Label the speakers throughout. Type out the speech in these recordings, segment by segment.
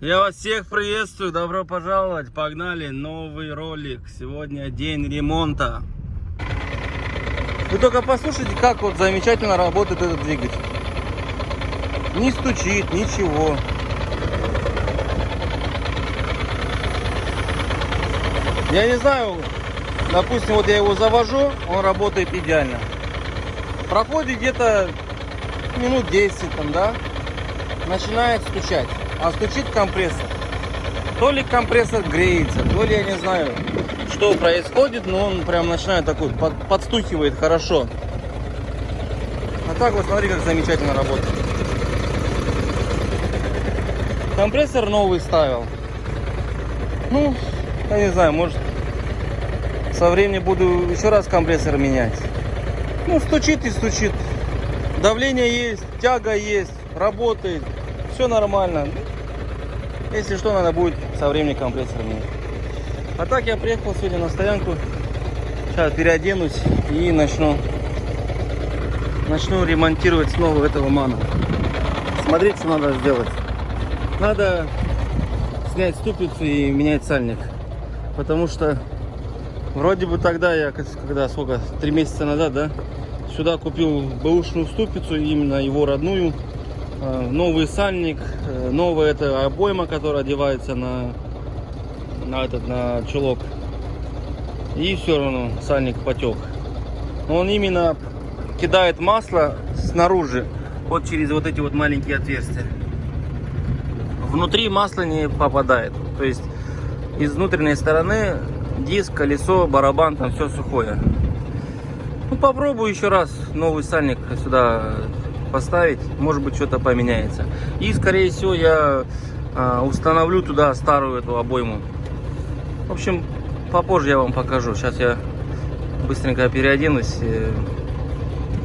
Speaker 1: Я вас всех приветствую, добро пожаловать, погнали, новый ролик. Сегодня день ремонта. Вы только послушайте, как вот замечательно работает этот двигатель. Не стучит, ничего. Я не знаю, допустим, вот я его завожу, он работает идеально. Проходит где-то минут 10 там, да, начинает стучать. А стучит компрессор. То ли компрессор греется, то ли я не знаю, что происходит, но он прям начинает такой, подстукивает хорошо. А так вот смотри, как замечательно работает. Компрессор новый ставил. Ну, я не знаю, может со временем буду еще раз компрессор менять. Ну, стучит и стучит. Давление есть, тяга есть, работает. Все нормально. Если что, надо будет со временем компрессор менять. А так я приехал сегодня на стоянку. Сейчас переоденусь и начну ремонтировать снова этого мана. Смотрите, что надо сделать. Надо снять ступицу и менять сальник. Потому что вроде бы тогда я, когда сколько, 3 месяца назад, да, сюда купил бэушную ступицу, именно его родную. Новый сальник, новая эта обойма, которая одевается на чулок. И все равно сальник потек. Он именно кидает масло снаружи, вот через вот эти вот маленькие отверстия. Внутри масло не попадает. То есть из внутренней стороны диск, колесо, барабан, там все сухое. Ну, попробую еще раз новый сальник сюда поставить, может быть, что-то поменяется. И скорее всего я установлю туда старую эту обойму. В общем, попозже я вам покажу. Сейчас я быстренько переоденусь,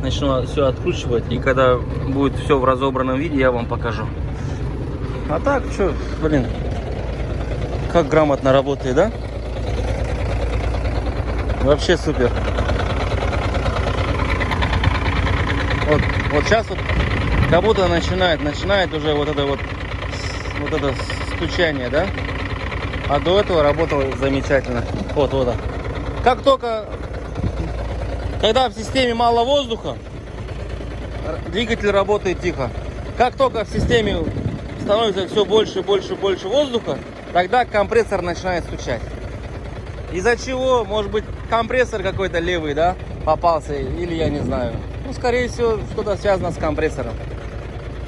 Speaker 1: начну все откручивать, и когда будет все в разобранном виде, я вам покажу. А так, что, блин, как грамотно работает, да? Вообще супер. Вот сейчас вот как будто начинает уже вот это стучание, да? А до этого работало замечательно. Вот. Как только, когда в системе мало воздуха, двигатель работает тихо. Как только в системе становится все больше и больше воздуха, тогда компрессор начинает стучать. Из-за чего, может быть, компрессор какой-то левый, да, попался, или я не знаю. Ну, скорее всего, что-то связано с компрессором.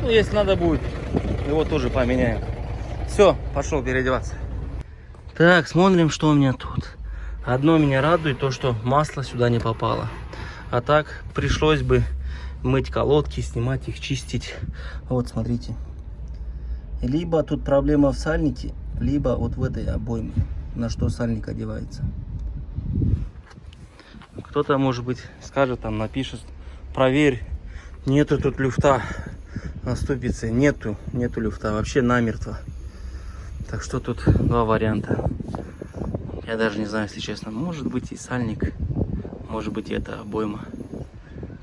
Speaker 1: Ну, если надо будет, его тоже поменяем. Все, пошел переодеваться. Так, смотрим, что у меня тут. Одно меня радует, то, что масло сюда не попало. А так, пришлось бы мыть колодки, снимать их, чистить. Вот, смотрите. Либо тут проблема в сальнике, либо вот в этой обойме, на что сальник одевается. Кто-то, может быть, скажет, там напишет: проверь, нету тут люфта на ступице. Нету люфта, вообще намертво. Так что тут два варианта. Я даже не знаю, если честно. Может быть и сальник, может быть и это обойма.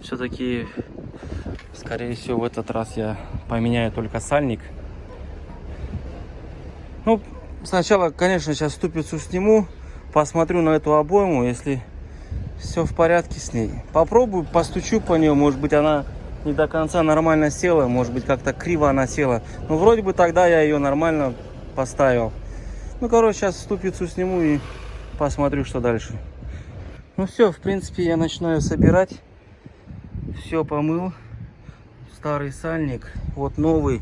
Speaker 1: Все-таки, скорее всего, в этот раз я поменяю только сальник. Ну, сначала, конечно, сейчас ступицу сниму, посмотрю на эту обойму, если все в порядке с ней. Попробую, постучу по нее, может быть, она не до конца нормально села, может быть, как-то криво она села. Но вроде бы тогда я ее нормально поставил. Ну, короче, сейчас ступицу сниму и посмотрю, что дальше. Ну все, в принципе, я начинаю собирать. Все помыл. Старый сальник, вот новый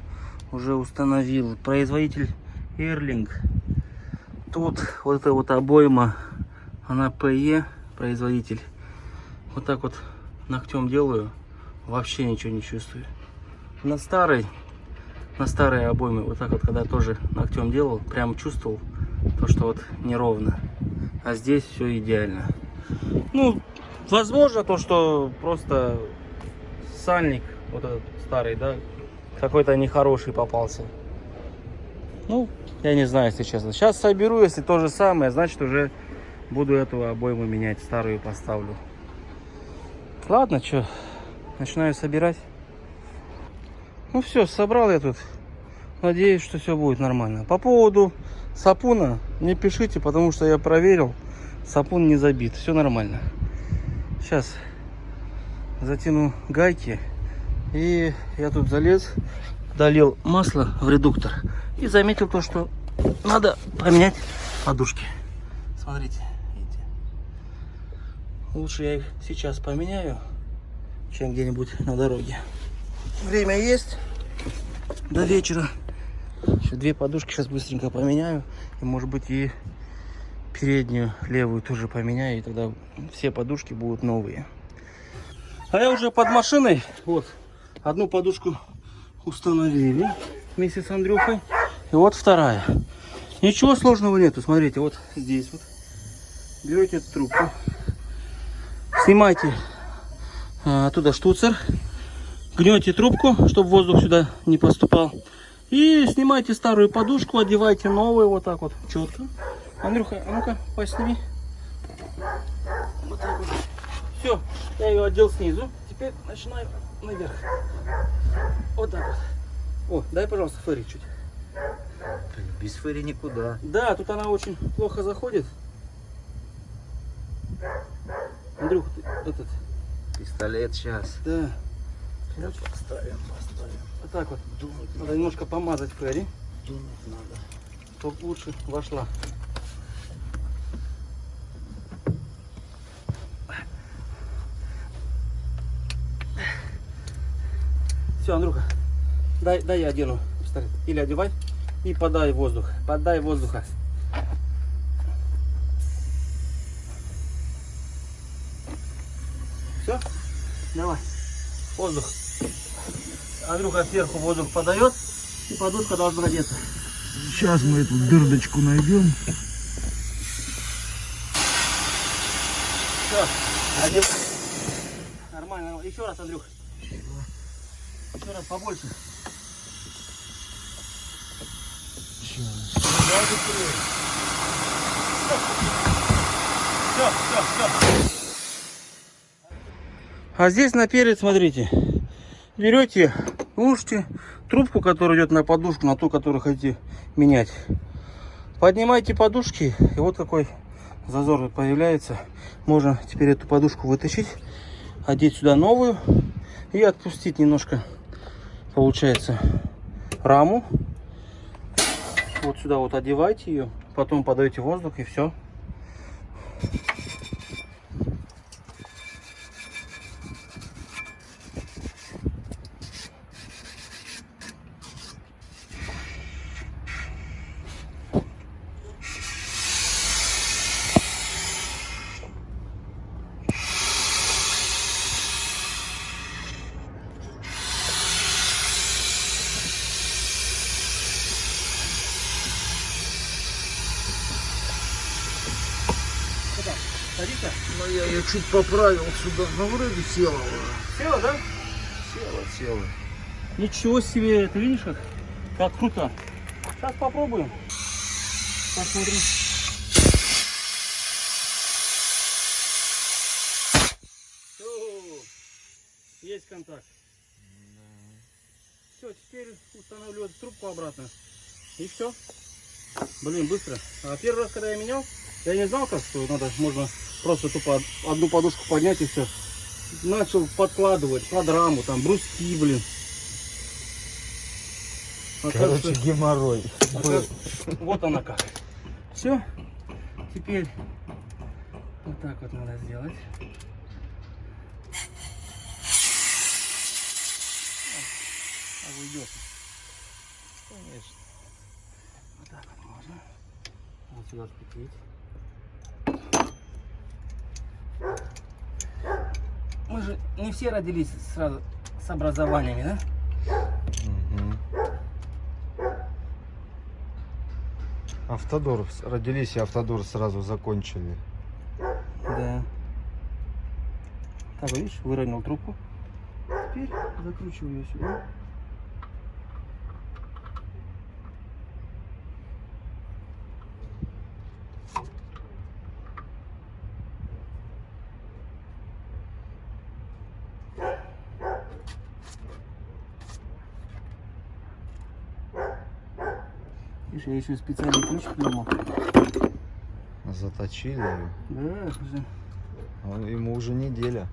Speaker 1: уже установил. Производитель Эрлинг. Тут вот эта вот обойма, она PE, производитель. Вот так вот ногтем делаю, вообще ничего не чувствую. На старой обойме, вот так вот, когда тоже ногтем делал, прям чувствовал то, что вот неровно. А здесь все идеально. Ну, возможно, то, что просто сальник, вот этот старый, да, какой-то нехороший попался. Ну, я не знаю, если честно. Сейчас соберу, если то же самое, значит уже буду эту обойму менять, старую поставлю. Ладно, что, начинаю собирать. Ну все, собрал я тут Надеюсь, что все будет нормально. По поводу сапуна не пишите, потому что я проверил. Сапун не забит. Все нормально. Сейчас затяну гайки. И я тут залез, долил масло в редуктор. И заметил то, что надо поменять подушки. Смотрите, видите? Лучше я их сейчас поменяю, чем где-нибудь на дороге. Время есть до вечера. Еще 2 подушки сейчас быстренько поменяю. И может быть и переднюю левую тоже поменяю. И тогда все подушки будут новые. А я уже под машиной. Вот. Одну подушку установили вместе с Андрюхой. И вот вторая. Ничего сложного нету. Смотрите, вот здесь вот. Берете эту трубку. Снимайте оттуда штуцер. Гнете трубку, чтобы воздух сюда не поступал. И снимайте старую подушку, одевайте новую. Вот так вот, четко. Андрюха, а ну-ка, посними. Вот так вот. Все, я ее одел снизу. Теперь начинаю наверх. Вот так вот. О, дай, пожалуйста, фэри чуть.
Speaker 2: Без фэри никуда.
Speaker 1: Да, тут она очень плохо заходит. Андрюх, этот...
Speaker 2: Пистолет сейчас.
Speaker 1: Да.
Speaker 2: Сейчас поставим.
Speaker 1: Вот так вот.
Speaker 2: Думать
Speaker 1: Надо немножко помазать фэри,
Speaker 2: надо.
Speaker 1: чтобы лучше вошла. Все, Андрюха, дай я одену пистолет. Или одевай и подай воздух. Подай воздуха. Все? Давай. Воздух. Андрюха сверху воздух подает, и подушка должна одеться.
Speaker 2: Сейчас мы эту дырочку найдем.
Speaker 1: Все. Одев. Нормально. Еще раз, Андрюха. Еще раз побольше. Все. А здесь наперед, смотрите, берете, ложите трубку, которая идет на подушку, на ту, которую хотите менять. Поднимайте подушки, и вот какой зазор появляется. Можно теперь эту подушку вытащить, одеть сюда новую и отпустить немножко, получается, раму. Вот сюда вот одевайте ее, потом подаете воздух, и все. Садись-ка.
Speaker 2: Но я ее чуть поправил сюда. Ну вроде села.
Speaker 1: Села, да?
Speaker 2: Села.
Speaker 1: Ничего себе, ты видишь как круто. Сейчас попробуем. Посмотрим. Есть контакт. Все, теперь устанавливаю трубку обратно. И все. Блин, быстро. А первый раз, когда я менял, я не знал, как, что надо, можно просто тупо одну подушку поднять и все. Начал подкладывать под раму, там бруски, блин.
Speaker 2: Короче, геморрой.
Speaker 1: Вот она как. Все. Теперь вот так вот надо сделать. А уйдет.
Speaker 2: Конечно.
Speaker 1: Вот так вот можно. Вот сюда открутить. Мы же не все родились сразу с образованиями, да?
Speaker 2: Автодор. Родились и автодор сразу закончили.
Speaker 1: Да. Так, видишь, выровнял трубку. Теперь закручиваю ее сюда. Видишь, я еще специальный ключ придумал.
Speaker 2: Заточили его.
Speaker 1: Да, уже.
Speaker 2: Ему уже неделя.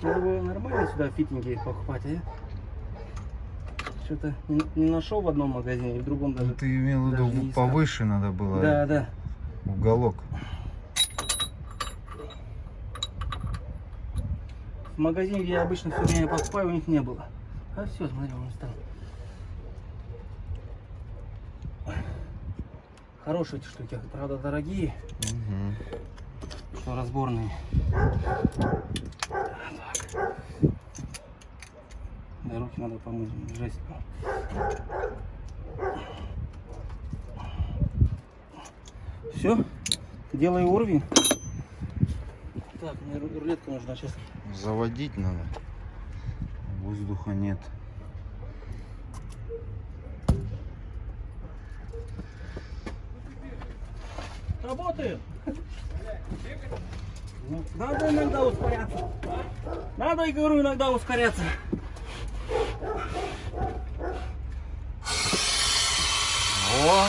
Speaker 1: Надо было нормально сюда фитинги покупать, а я что-то не нашел в одном магазине, и в другом даже.
Speaker 2: Ну, ты имел в
Speaker 1: даже
Speaker 2: виду
Speaker 1: не искал.
Speaker 2: повыше надо было.
Speaker 1: Да, да.
Speaker 2: Уголок.
Speaker 1: В магазине, где я обычно все время покупаю, у них не было. А все, смотри, он стал. Хорошие эти штуки, правда дорогие, что разборные. Так. Да, руки надо помыть, жесть. Все, делай уровень. Так, мне рулетка нужна сейчас.
Speaker 2: Заводить надо. Воздуха нет.
Speaker 1: Работает. Надо иногда ускоряться. Надо, и говорю, иногда ускоряться.
Speaker 2: О!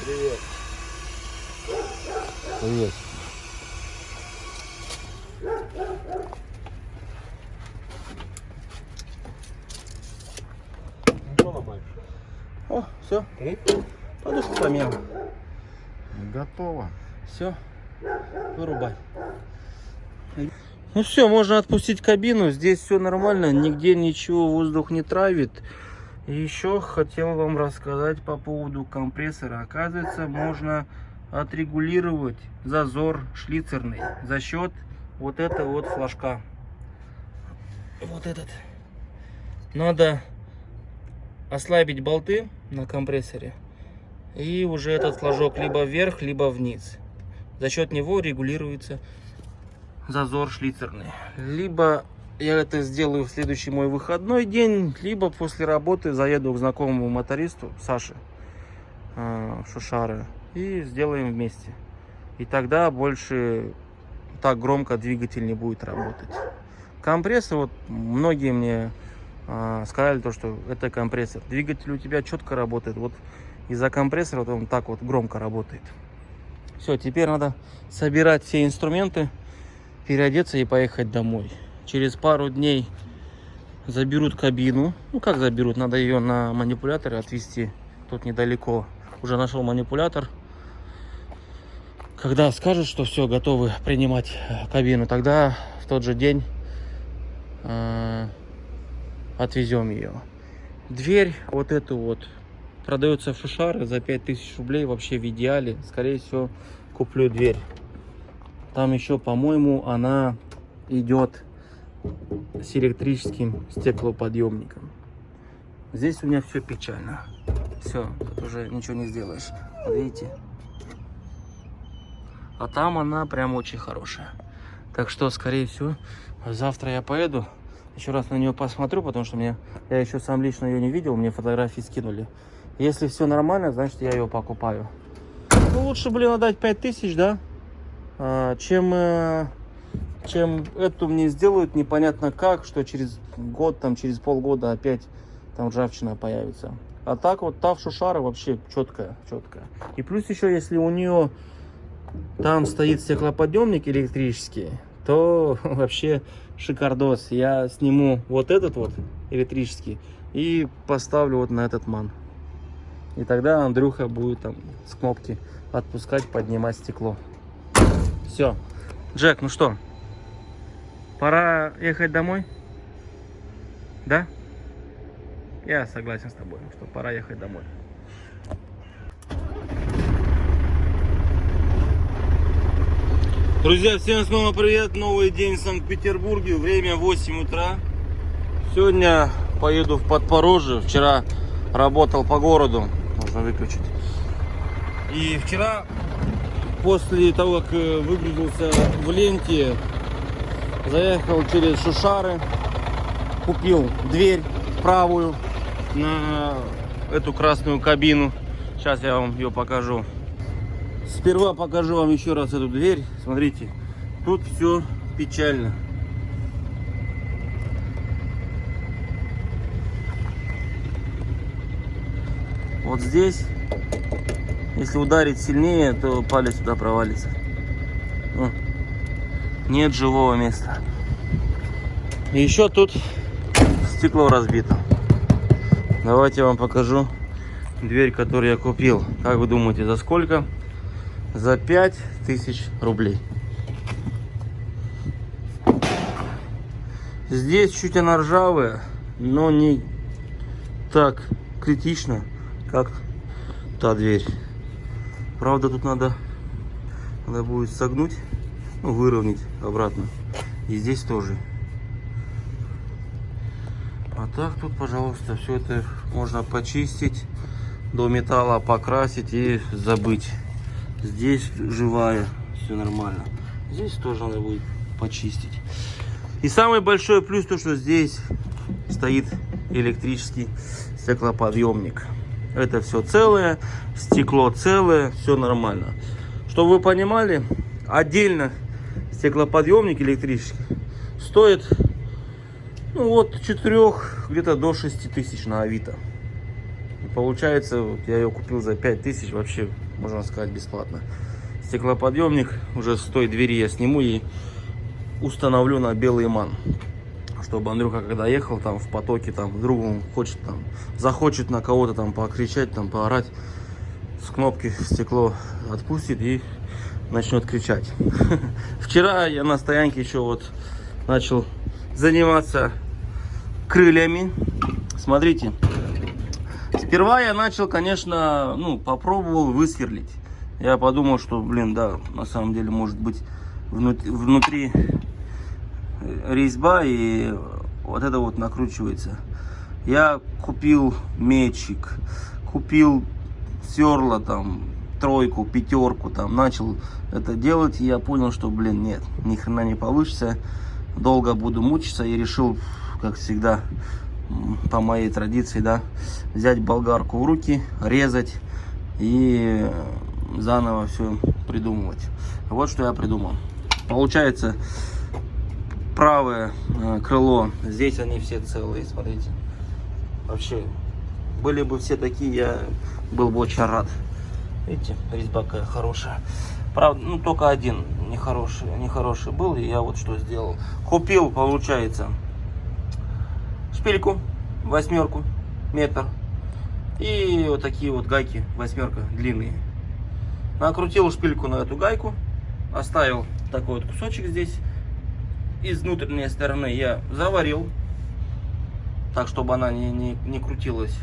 Speaker 2: Привет. Привет.
Speaker 1: О, все. Подушку помел.
Speaker 2: Готово.
Speaker 1: Все. Вырубай. Ну все, можно отпустить кабину. Здесь все нормально, нигде ничего воздух не травит. И еще хотел вам рассказать по поводу компрессора. Оказывается, можно отрегулировать зазор шлицерный за счет вот этого вот флажка. Вот этот. Надо ослабить болты на компрессоре, и уже этот флажок либо вверх, либо вниз. За счет него регулируется зазор шлицерный. Либо я это сделаю в следующий мой выходной день, либо после работы заеду к знакомому мотористу Саше Шушары и сделаем вместе. И тогда больше так громко двигатель не будет работать. Компрессор, вот многие мне сказали то, что это компрессор. Двигатель у тебя четко работает. Вот из-за компрессора вот он так вот громко работает. Все, теперь надо собирать все инструменты, переодеться и поехать домой. Через пару дней заберут кабину. Ну как заберут? Надо ее на манипуляторе отвезти. Тут недалеко. Уже нашел манипулятор. Когда скажут, что все, готовы принимать кабину, тогда в тот же день отвезем ее. Дверь вот эту вот продается в Шушары за 5000 рублей. Вообще в идеале. Скорее всего, куплю дверь. Там еще, по-моему, она идет с электрическим стеклоподъемником. Здесь у меня все печально. Все, тут уже ничего не сделаешь. Видите? А там она прям очень хорошая. Так что, скорее всего, завтра я поеду. Еще раз на нее посмотрю, потому что я еще сам лично ее не видел. Мне фотографии скинули. Если все нормально, значит я ее покупаю. Ну, лучше, блин, отдать 5000, да? Чем эту мне сделают непонятно как, что через год, там, через полгода опять там ржавчина появится. А так вот та в Шушара вообще четкая. И плюс еще, если у нее там стоит стеклоподъемник электрический, то вообще шикардос. Я сниму вот этот вот электрический и поставлю вот на этот ман. И тогда Андрюха будет там с кнопки отпускать, поднимать стекло. Все. Джек, ну что? Пора ехать домой? Да? Я согласен с тобой, что пора ехать домой. Друзья, всем снова привет. Новый день в Санкт-Петербурге. Время 8 утра. Сегодня поеду в Подпорожье. Вчера работал по городу. Можно выключить. И вчера после того, как выгрузился в ленте, заехал через Шушары, купил дверь правую на эту красную кабину. Сейчас я вам ее покажу. Сперва покажу вам еще раз эту дверь. Смотрите, тут все печально. Вот здесь, если ударить сильнее, то палец туда провалится. Нет живого места. И еще тут стекло разбито. Давайте я вам покажу дверь, которую я купил. Как вы думаете, за сколько? За 5000 рублей. Здесь чуть она ржавая, но не так критично, как та дверь. Правда, тут надо будет согнуть, выровнять обратно. И здесь тоже. А так тут, пожалуйста, все это можно почистить, до металла покрасить и забыть. Здесь живая, все нормально. Здесь тоже надо будет почистить. И самый большой плюс то, что здесь стоит электрический стеклоподъемник. Это все целое, стекло целое, все нормально. Чтобы вы понимали, отдельно стеклоподъемник электрический стоит от 4 где-то до 6 тысяч на Авито. И получается, вот я ее купил за 5000, вообще, можно сказать, бесплатно. Стеклоподъемник уже с той двери я сниму и установлю на белый ман. Чтобы Андрюха, когда ехал там в потоке, там вдруг он хочет там, захочет на кого-то там покричать, там поорать, с кнопки стекло отпустит и начнет кричать. Вчера я на стоянке еще вот начал заниматься крыльями. Смотрите, сперва я начал, конечно, попробовал высверлить. Я подумал, что, да, на самом деле может быть внутри резьба и вот это вот накручивается. Я купил мечик, купил сверла там, 3, 5, там, начал это делать, и я понял, что, нет, ни хрена не получится, долго буду мучиться, и решил, как всегда, по моей традиции, да, взять болгарку в руки, резать и заново все придумывать. Вот что я придумал. Получается, правое крыло, здесь они все целые, смотрите. Вообще, были бы все такие, я был бы очень рад. Видите, резьба какая хорошая. Правда, только один нехороший был, и я вот что сделал. Купил, получается, шпильку 8 метр и вот такие вот гайки 8 длинные. Накрутил шпильку на эту гайку, оставил такой вот кусочек здесь. Из внутренней стороны я заварил, так чтобы она не крутилась.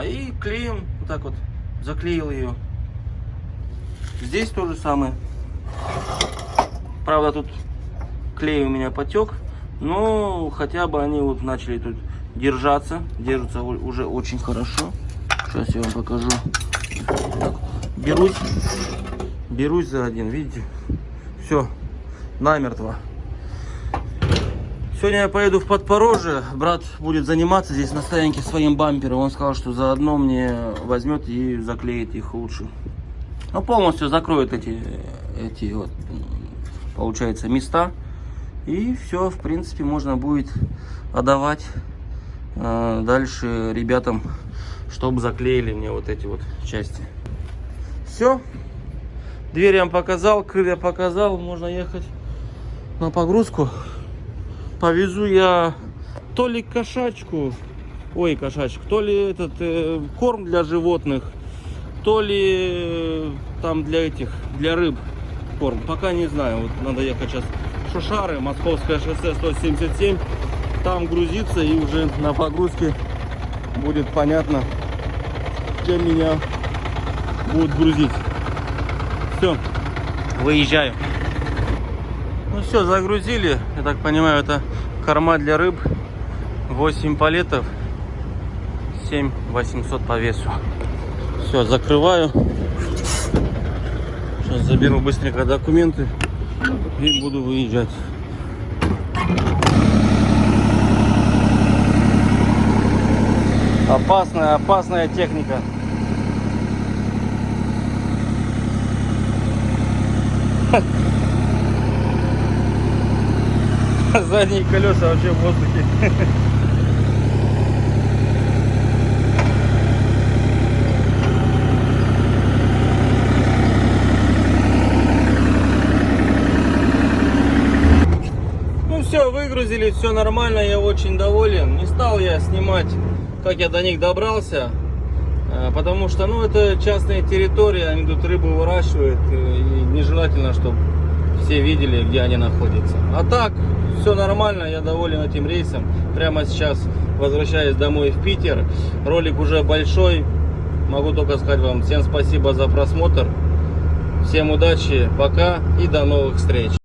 Speaker 1: И клеем вот так вот заклеил ее. Здесь то же самое. Правда, тут клей у меня потек, но хотя бы они вот начали тут держаться. Держатся уже очень хорошо. Сейчас я вам покажу. Так, берусь за один, видите? Все, намертво. Сегодня я поеду в Подпорожье. Брат будет заниматься здесь на стоянке своим бампером. Он сказал, что заодно мне возьмет и заклеит их лучше. Полностью закроет эти вот, получается, места. И все, в принципе, можно будет отдавать дальше ребятам, чтобы заклеили мне вот эти вот части. Все. Дверь я вам показал, крылья показал. Можно ехать на погрузку. Повезу я то ли кошачку, то ли этот корм для животных, то ли там для рыб корм. Пока не знаю. Вот надо ехать сейчас в Шушары, Московское шоссе 177. Там грузиться, и уже на погрузке будет понятно, чем меня будут грузить. Все, выезжаю. Ну все, загрузили. Я так понимаю, это корма для рыб. 8 палетов, 7 800 по весу. Все, закрываю. Сейчас заберу быстренько документы и буду выезжать. Опасная техника. Задние колеса вообще в воздухе. Ну все, выгрузили, все нормально, я очень доволен. Не стал я снимать, как я до них добрался, потому что, ну, это частные территории, они тут рыбу выращивают, и нежелательно, чтобы все видели, где они находятся. А так, все нормально, я доволен этим рейсом. Прямо сейчас возвращаюсь домой в Питер. Ролик уже большой. Могу только сказать вам всем спасибо за просмотр. Всем удачи, пока и до новых встреч.